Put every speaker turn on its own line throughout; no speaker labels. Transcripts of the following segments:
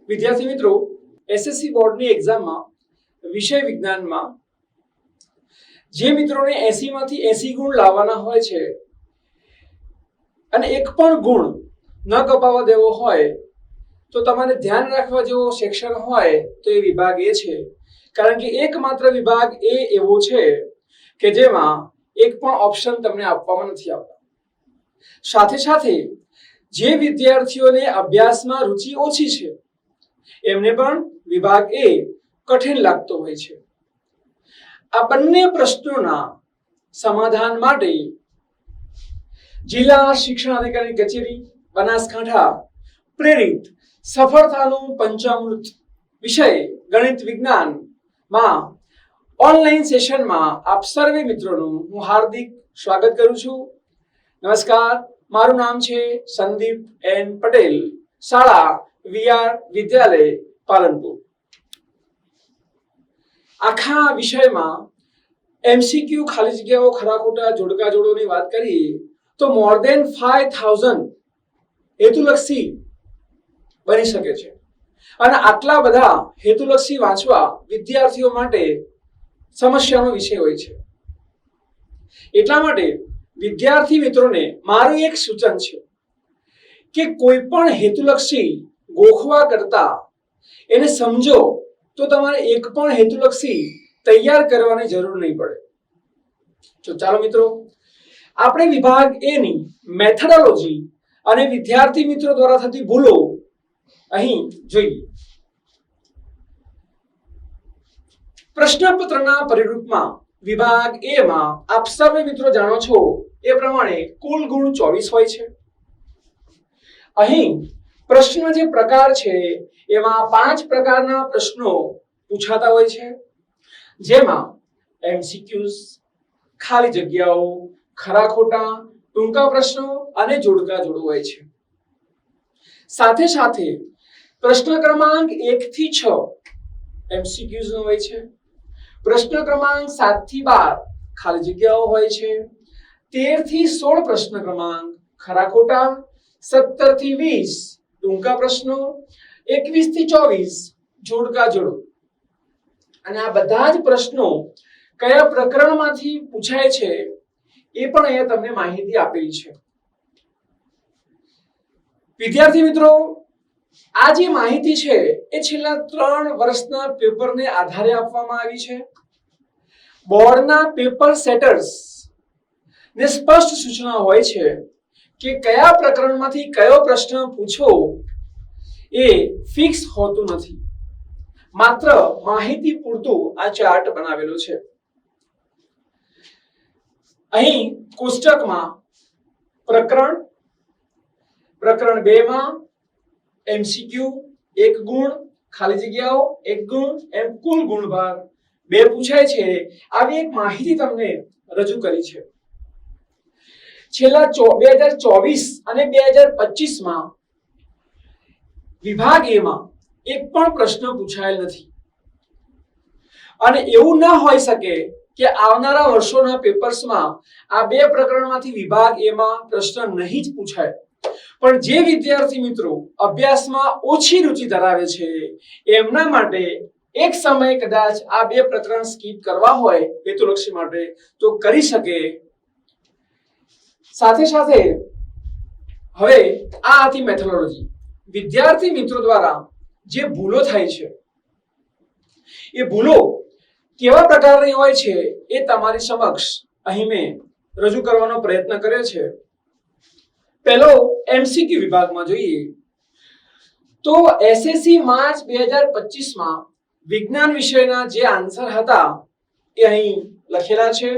વિદ્યાર્થી મિત્રો, એસએસસી બોર્ડની એક્ઝામમાં વિષય વિજ્ઞાનમાં જે મિત્રોને 80 માંથી 80 ગુણ લાવવાના હોય છે અને એક પણ ગુણ ન કપાવવા દેવો હોય તો તમારે ધ્યાન રાખવા જેવો સેક્શન હોય તો એ વિભાગ એ છે. કારણ કે એકમાત્ર વિભાગ એ એવો છે કે જેમાં એક પણ ઓપ્શન તમને આપવામાં નથી આવતા. સાથે સાથે જે વિદ્યાર્થીઓને અભ્યાસમાં રુચિ ઓછી છે એમને પણ વિભાગ એ કઠિન લાગતો હોય છે. આ બંને પ્રશ્નોના સમાધાન માટે જિલ્લા શિક્ષણ અધિકારી કચેરી બનાસકાંઠા પ્રેરિત સફળતાનું પંચામૃત વિષય ગણિત વિજ્ઞાનમાં ઓનલાઈન સેશનમાં આપ સર્વે મિત્રોનું હું હાર્દિક સ્વાગત કરું છું. નમસ્કાર, મારું નામ છે સંદીપ એન પટેલ, શાળા વીઆર વિદ્યાલય પાલનપુર. આખા વિષયમાં એમસીક્યુ ખાલી જગ્યાઓ ખરા ખોટા જોડકા જોડોની વાત કરીએ તો મોર ધેન 5000 હેતુલક્ષી બની શકે છે અને આટલા બધા હેતુલક્ષી વાંચવા વિદ્યાર્થીઓ માટે સમસ્યાનો વિષય હોય છે. એટલા માટે વિદ્યાર્થી મિત્રોને મારું એક સૂચન છે કે કોઈ પણ હેતુલક્ષી ગોખવા કરતા એને સમજો તો તમારે એક પણ હેતુલક્ષી તૈયાર કરવાની જરૂર નહીં પડે. તો ચાલો મિત્રો, આપણે વિભાગ એ ની મેથોડોલોજી અને વિદ્યાર્થી મિત્રો દ્વારા થતી ભૂલો અહીં જોઈએ. પ્રશ્નપત્રના પરિરૂપમાં વિભાગ એ માં આપ સર્વે મિત્રો જાણો છો એ પ્રમાણે કુલ ગુણ 24 હોય છે. અહીં પ્રશ્ન જે પ્રકાર છે એમાં 5 પ્રકારના પ્રશ્નો પૂછાતા હોય છે, જેમાં એમસીક્યુઝ, ખાલી જગ્યાઓ, ખરા ખોટા, ટૂંકા પ્રશ્નો અને જોડકા જોડો હોય છે. સાથે સાથે પ્રશ્ન ક્રમાંક 1 થી 6 એમસીક્યુઝ નો હોય છે. પ્રશ્ન ક્રમાંક 7 થી 12 ખાલી જગ્યાઓ હોય છે. 13 થી 16 પ્રશ્ન ક્રમાંક ખરા ખોટા, 17 થી 20 ટૂંકા પ્રશ્નો, 21 થી 24 જોડકા જોડો. અને આ બધા જ પ્રશ્નો કયા પ્રકરણમાંથી પૂછાય છે એ પણ અહીંયા તમને માહિતી આપેલી છે. વિદ્યાર્થી મિત્રો, આ જે માહિતી છે એ છેલ્લા 3 વર્ષના પેપરને આધારે આપવામાં આવી છે. બોર્ડના પેપર સેટર્સ ને સ્પષ્ટ સૂચના હોય છે કે કયા પ્રકરણમાંથી કયો પ્રશ્ન પૂછો એ ફિક્સ હોતું નથી. માત્ર માહિતી પૂરતું આ ચાર્ટ બનાવેલો છે. અહીં કોષ્ટકમાં પ્રકરણ 2 માં એમસીક્યુ 1 ગુણ, ખાલી જગ્યાઓ 1 ગુણ, એમ કુલ ગુણભાર 2 પૂછાય છે. આવી એક માહિતી તમને રજૂ કરી છે. છેલ્લા 2024 અને 2025 માં વિભાગ એ માં એક પણ પ્રશ્ન પૂછાયેલ નથી અને એવું ન હોઈ શકે કે આવનારા વર્ષોના પેપર્સમાં આ 2 પ્રકરણમાંથી વિભાગ એ માં પ્રશ્ન નહીં જ પૂછાય. પણ જે વિદ્યાર્થી મિત્રો અભ્યાસમાં ઓછી રુચિ ધરાવે છે એમના માટે એક સમય કદાચ આ 2 પ્રકરણ સ્કીપ કરવા હોય હેતુલક્ષી માટે તો કરી શકે. સાથે સાથે હવે આ હતી મેથોડોલોજી. વિદ્યાર્થી મિત્રો દ્વારા જે ભૂલો થાય છે એ ભૂલો કેવા પ્રકારની હોય છે એ તમારી સમક્ષ અહીં મેં રજૂ કરવાનો પ્રયત્ન કર્યો છે. પહેલો એમસીક્યુ વિભાગમાં જોઈએ તો એસએસસી માર્ચ 2025 માં વિજ્ઞાન વિષયના જે આન્સર હતા એ અહીં લખેલા છે.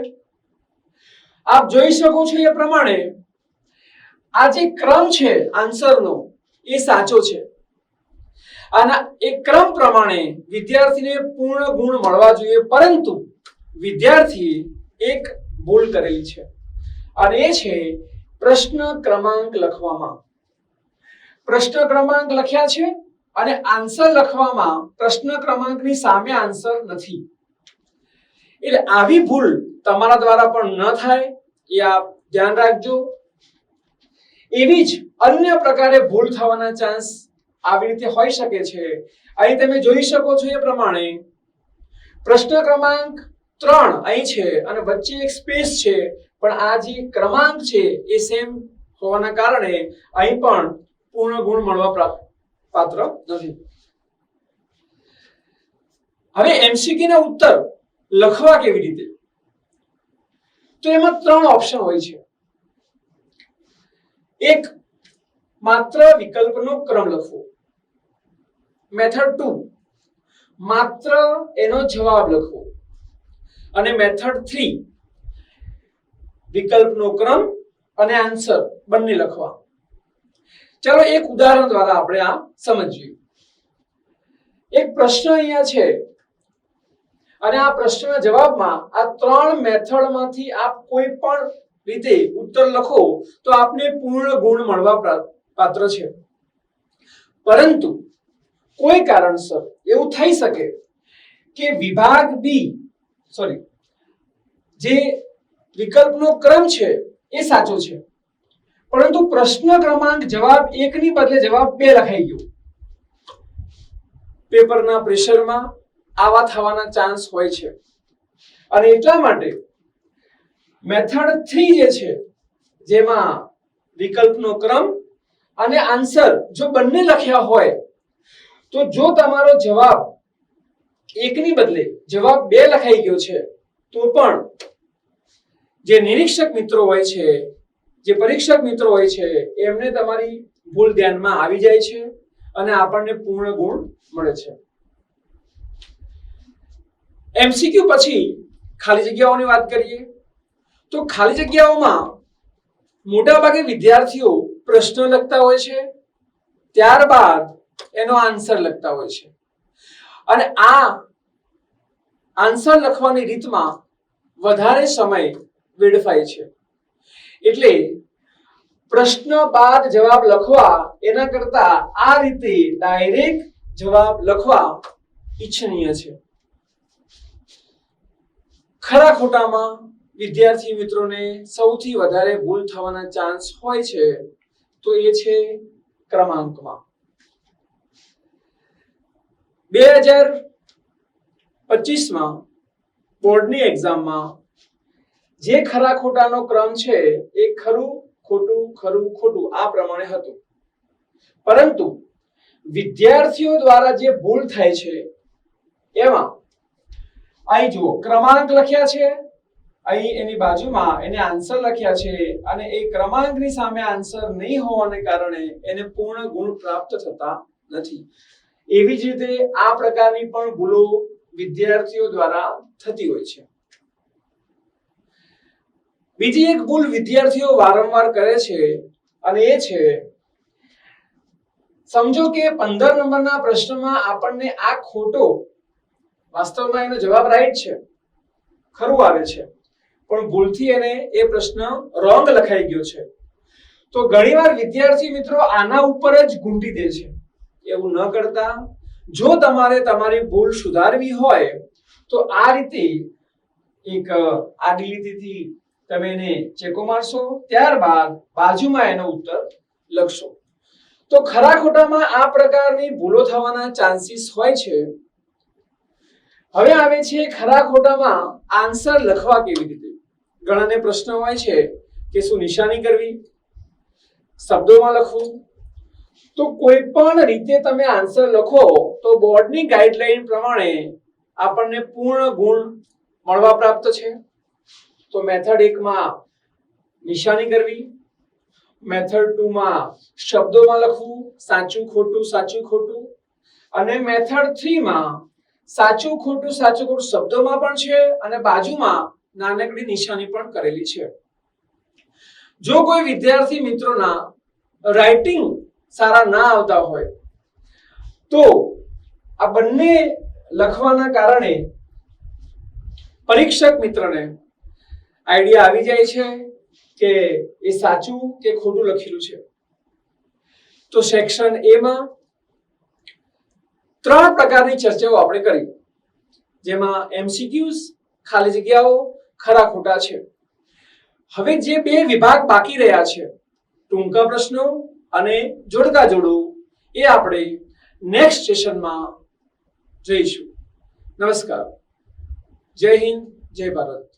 આપ જોઈ શકો છો એ પ્રમાણે આ જે ક્રમ છે આન્સરનો એ સાચો છે અને એ ક્રમ પ્રમાણે વિદ્યાર્થીને પૂર્ણ ગુણ મળવા જોઈએ, પરંતુ વિદ્યાર્થીએ એક ભૂલ કરેલી છે અને એ છે પ્રશ્ન ક્રમાંક લખવામાં. પ્રશ્ન ક્રમાંક લખ્યા છે અને આન્સર લખવામાં પ્રશ્ન ક્રમાંકની સામે આન્સર નથી. એટલે આવી ભૂલ તમારા દ્વારા પણ ન થાય એ આપ ધ્યાન રાખજો. એવી જ અન્ય પ્રકારે ભૂલ થવાના ચાન્સ આવી રીતે હોઈ શકે છે. અહીં તમે જોઈ શકો છો એ પ્રમાણે પ્રશ્ન ક્રમાંક 3 અહીં છે અને વચ્ચે એક સ્પેસ છે, પણ આ જે ક્રમાંક છે એ સેમ હોવાના કારણે અહીં પણ પૂર્ણ ગુણ મળવા પાત્ર નથી. હવે એમસીક્યુ ના ઉત્તર લખવા કેવી રીતે? તો એમાં 3 ઓપ્શન હોય છે. એક, માત્ર વિકલ્પનો ક્રમ લખવો. મેથડ 2, માત્ર એનો જવાબ લખવો. અને મેથડ 3, વિકલ્પનો ક્રમ અને આન્સર બંને લખવા. ચાલો એક ઉદાહરણ દ્વારા આપણે આ સમજીએ. એક પ્રશ્ન અહીંયા છે અને આ પ્રશ્નના જવાબમાં આ 3 મેથડમાંથી આપ કોઈ પણ રીતે ઉત્તર લખો તો આપને પૂર્ણ ગુણ મળવા પાત્ર છે. પરંતુ કોઈ કારણસર એવું થઈ શકે કે વિભાગ બી જે વિકલ્પનો ક્રમ છે એ સાચો છે, પરંતુ પ્રશ્ન ક્રમાંક જવાબ 1 ની બદલે જવાબ 2 લખાઈ ગયો. પેપરના પ્રેશરમાં આવા થવાના ચાન્સ હોય છે અને એટલા માટે મેથડ 3 જે છે જેમાં વિકલ્પનો ક્રમ અને આન્સર જો બંને લખ્યા હોય તો જો તમારો જવાબ 1 ની બદલે જવાબ 2 લખાઈ ગયો છે તો પણ જે નિરીક્ષક મિત્રો હોય છે, જે પરીક્ષક મિત્રો હોય છે, એમને તમારી ભૂલ ધ્યાનમાં આવી જાય છે અને આપણને પૂર્ણ ગુણ મળે છે. એમસીક્યુ પછી ખાલી જગ્યાઓની વાત કરીએ તો ખાલી જગ્યાઓમાં મોટાભાગે વિદ્યાર્થીઓ પ્રશ્ન લખતા હોય છે, ત્યારબાદ એનો આન્સર લખતા હોય છે અને આ આન્સર લખવાની રીતમાં વધારે સમય વેડફાય છે. એટલે પ્રશ્ન બાદ જવાબ લખવા એના કરતા આ રીતે ડાયરેક્ટ જવાબ લખવા ઈચ્છનીય છે. ખરા ખોટામાં વિદ્યાર્થી મિત્રોને સૌથી વધારે ભૂલ થવાના ચાન્સ હોય છે તો એ છે ક્રમાંકમાં. 2025માં બોર્ડની એક્ઝામમાં જે ખરા ખોટાનો ક્રમ છે એ ખરું ખોટું ખરું ખોટું આ પ્રમાણે હતો, પરંતુ વિદ્યાર્થીઓ દ્વારા જે ભૂલ થાય છે એમાં અહીં જુઓ ક્રમાંક લખ્યા છે, અહીં એની બાજુમાં એને આન્સર લખ્યા છે અને એ ક્રમાંકની સામે આન્સર નહીં હોવાને કારણે એને પૂર્ણ ગુણ પ્રાપ્ત થતા નથી. એવી જ રીતે આ પ્રકારની પણ ભૂલો વિદ્યાર્થીઓ દ્વારા થતી હોય છે. બીજી એક ભૂલ વિદ્યાર્થીઓ વારંવાર કરે છે અને એ છે, સમજો કે 15 નંબરના પ્રશ્નમાં આપણને આ ખોટો, વાસ્તવમાં એનો જવાબ રાઈટ છે, ખરું આવે છે, પણ ભૂલથી એને એ પ્રશ્ન રોંગ લખાઈ ગયો છે. તો ઘણીવાર વિદ્યાર્થી મિત્રો આના ઉપર જ ગુંટી દે છે. એવું ન કરતા જો તમારે તમારી ભૂલ સુધારવી હોય તો આ રીતે એક આડી લીટીથી તમે એને ચેકો મારશો, ત્યારબાદ બાજુમાં એનો ઉત્તર લખશો. તો ખરા ખોટામાં આ પ્રકારની ભૂલો થવાના ચાન્સીસ હોય છે. હવે આવે છે ખરા ખોટામાં આન્સર લખવા કેવી રીતે. ઘણાને પ્રશ્ન હોય છે કે શું નિશાની કરવી, શબ્દોમાં લખવું. તો કોઈ પણ રીતે તમે આન્સર લખો તો બોર્ડની ગાઈડલાઈન પ્રમાણે આપણને પૂર્ણ ગુણ મળવા પ્રાપ્ત છે. તો મેથડ 1 માં નિશાની કરવી, મેથડ 2 માં શબ્દોમાં લખવું, સાચું ખોટું, અને મેથડ 3 માં સાચું ખોટું શબ્દોમાં પણ છે અને બાજુમાં નાનકડી નિશાની પણ કરેલી છે. જો કોઈ વિદ્યાર્થી મિત્રોના રાઇટિંગ સારા ના આવતા હોય તો આ બંને લખવાના કારણે પરીક્ષક મિત્રને આઈડિયા આવી જાય છે કે એ સાચું કે ખોટું લખેલું છે. તો સેક્શન એ માં 3 પ્રકારની ચર્ચાઓ આપણે કરી, જેમાં એમસીક્યુઝ, ખાલી જગ્યાઓ, ખરા ખોટા છે. હવે જે 2 વિભાગ બાકી રહ્યા છે, ટૂંકા પ્રશ્નો અને જોડકા જોડો, એ આપણે નેક્સ્ટ સેશનમાં જઈશું. નમસ્કાર. જય હિન્દ, જય ભારત.